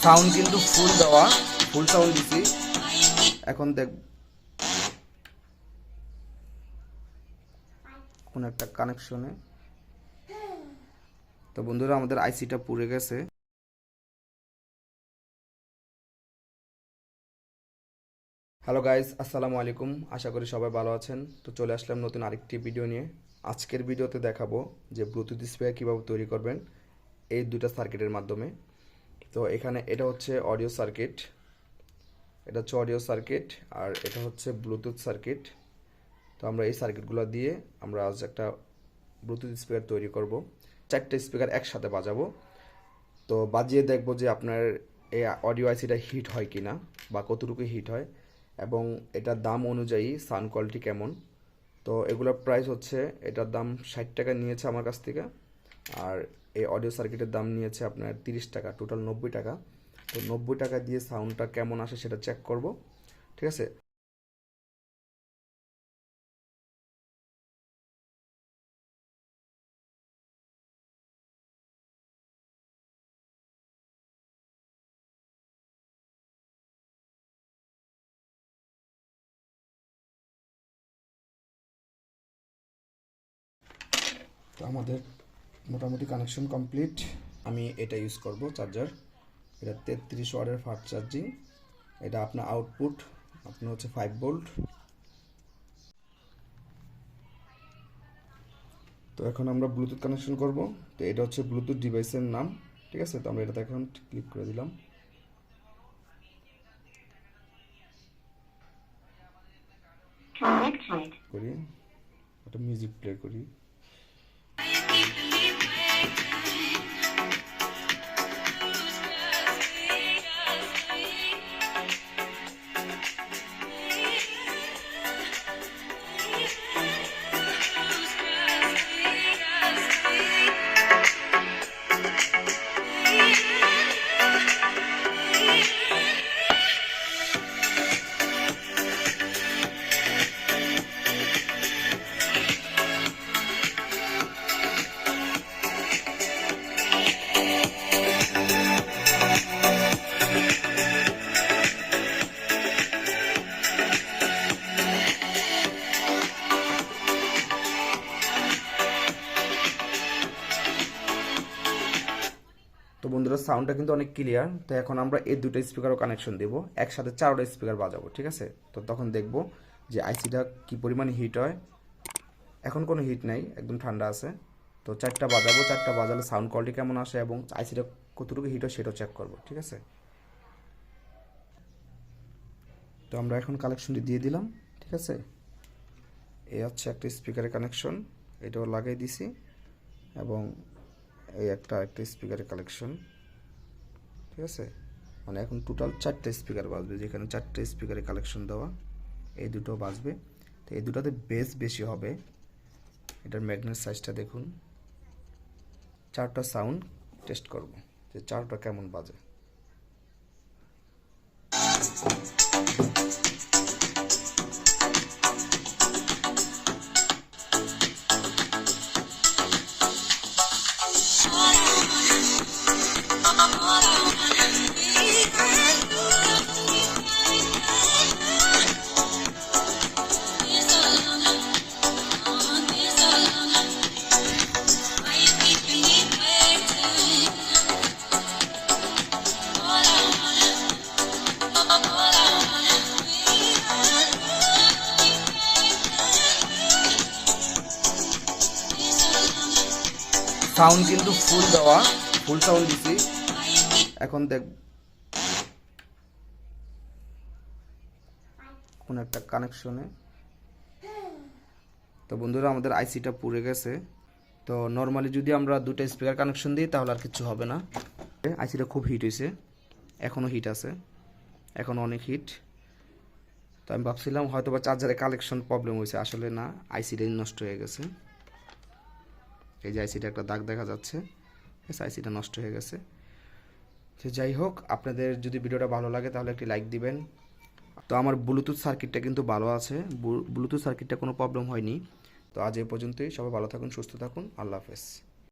Sound কিন্তু ফুল দেওয়া, full sound দিছি। এখন দেখ কোন একটা কানেকশনে। তো বন্ধুরা আমাদের আইসিটা পুড়ে গেছে। হ্যালো গাইস, আসসালামু আলাইকুম। আশা করি সবাই ভালো আছেন। তো চলে আসলাম নতুন আরেকটি ভিডিও নিয়ে। আজকের ভিডিওতে দেখাবো যে ব্লুটুথ স্পিকার কীভাবে তৈরি করবেন এই দুটা সার্কিটের মাধ্যমে। তো এখানে এটা হচ্ছে অডিও সার্কিট, আর এটা হচ্ছে ব্লুটুথ সার্কিট। তো আমরা এই সার্কিটগুলো দিয়ে আমরা আজ একটা ব্লুটুথ স্পিকার তৈরি করব। 4টে স্পিকার একসাথে বাজাবো। তো বাজিয়ে দেখবো যে আপনার এই অডিও আইসিটা হিট হয় কি না, বা কতটুকু হিট হয়, এবং এটার দাম অনুযায়ী সাউন্ড কোয়ালিটি কেমন। তো এগুলোর প্রাইস হচ্ছে, এটার দাম 60 টাকা নিয়েছে আমার কাছ থেকে, আর এই অডিও সার্কিটের দাম নিয়েছে আপনার 30 টাকা, টোটাল 90 টাকা। তো 90 টাকা দিয়ে সাউন্ডটা কেমন আসে সেটা চেক করব, ঠিক আছে। তো আমাদের মোটামুটি কানেকশন কমপ্লিট। আমি এটা ইউজ করব চার্জার, এটা 33 ওয়াটের ফাস্ট চার্জিং। এটা আপনার আউটপুট আপনার হচ্ছে 5 ভোল্ট। তো এখন আমরা ব্লুটুথ কানেকশন করব। তো এটা হচ্ছে ব্লুটুথ ডিভাইসের নাম, ঠিক আছে। তো আমরা এটাতে এখন ক্লিক করে দিলাম। করি একটা মিউজিক প্লে করি। তো বন্ধুরা সাউন্ডটা কিন্তু অনেক ক্লিয়ার। তো এখন আমরা এই দুটো স্পিকারও কানেকশন দেব, একসাথে 4টা স্পিকার বাজাবো, ঠিক আছে। তো তখন দেখব যে আইসিটা কি পরিমাণ হিট হয়। এখন কোনো হিট নাই, একদম ঠান্ডা আছে। তো 4টা বাজাবো, 4টা বাজালে সাউন্ড কোয়ালিটি কেমন আসে এবং আইসিটা কতটুকু হিট হয় সেটাও চেক করব, ঠিক আছে। তো আমরা এখন কানেকশনটি দিয়ে দিলাম, ঠিক আছে। এই হচ্ছে একটা স্পিকারের কানেকশন, এটাও লাগাই দিছি, এবং এই একটা স্পিকারের কালেকশন, ঠিক আছে। মানে এখন টোটাল 4টে স্পিকার বাজবে, যেখানে 4টে স্পিকারের কালেকশন দেওয়া, এই দুটো বাজবে। তো এই দুটোতে বেস বেশি হবে। এটার ম্যাগনেট সাইজটা দেখুন। 4টা সাউন্ড টেস্ট করব যে 4টা কেমন বাজে। সাউন্ড কিন্তু ফুল দেওয়া, ফুল সাউন্ড দিছি। এখন দেখ কোন একটা কানেকশনে। তো বন্ধুরা আমাদের আইসিটা পুড়ে গেছে। তো নর্মালি যদি আমরা দুটো স্পিকার কানেকশন দিই তাহলে আর কিছু হবে না। আইসিটা খুব হিট হয়েছে, এখনও হিট আছে, এখন অনেক হিট। তো আমি ভাবছিলাম হয়তো বা চার্জারের কালেকশন প্রবলেম হয়েছে, আসলে না, আইসিটাই নষ্ট হয়ে গেছে। এই যে আইসিটা একটা দাগ দেখা যাচ্ছে, আইসিটা নষ্ট হয়ে গেছে। তো যাই হোক, আপনাদের যদি ভিডিওটা ভালো লাগে তাহলে একটি লাইক দিবেন। তো আমার ব্লুটুথ সার্কিটটা কিন্তু ভালো আছে, ব্লুটুথ সার্কিটটা কোনো প্রবলেম হয়নি। তো আজ এই পর্যন্তই, সবাই ভালো থাকুন, সুস্থ থাকুন, আল্লাহ হাফেজ।